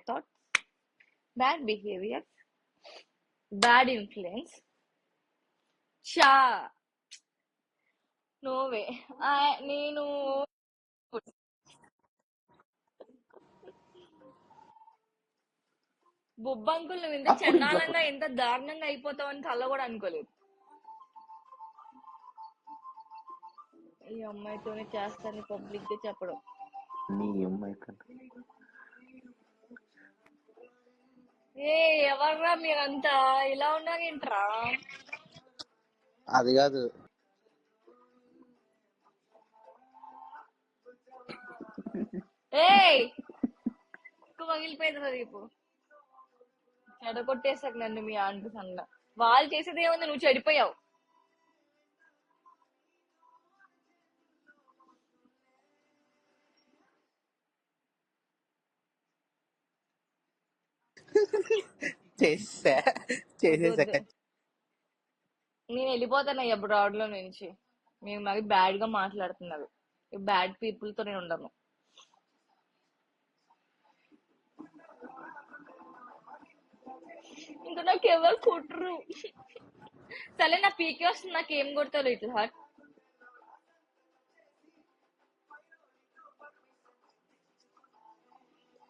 Thoughts, bad behaviour, bad influence. చా నోవే. నేను బొబ్బంకులు నువ్వు ఇంత అప్పుడు ఇంకా చండాలంగా ఎంత దారుణంగా అయిపోతావు అని కళ్ళ కూడా అనుకోలేదు. ఈ అమ్మాయితోనే చేస్తాను పబ్లిక్ గా చెప్పడం. నీ అమ్మాయి కన్నా ఏ ఎవర్రా మీరంతా ఇలా ఉన్నారేంట్రా? అది కాదు, ఏయ్ పగిలిపోయింది రేపు చెడగొట్టేసాక నన్ను మీ ఆంటీ సన్న. వాళ్ళు చేసేది ఏముంది, నువ్వు చెడిపోయావు. చేసా వద్దు చేసేసాక వద్దు, నేను వెళ్ళిపోతాను అబ్రాడ్ లో నుంచి. మీరు మరి బ్యాడ్ గా మాట్లాడుతున్నారు. ఈ బ్యాడ్ పీపుల్ తో నేను ఉండను. ఇంకా నాకు ఎవరు కుట్రు. సరే నా పీకే వస్తుంది, నాకు ఏం కొడతారు ఇట్లా హార్ట్.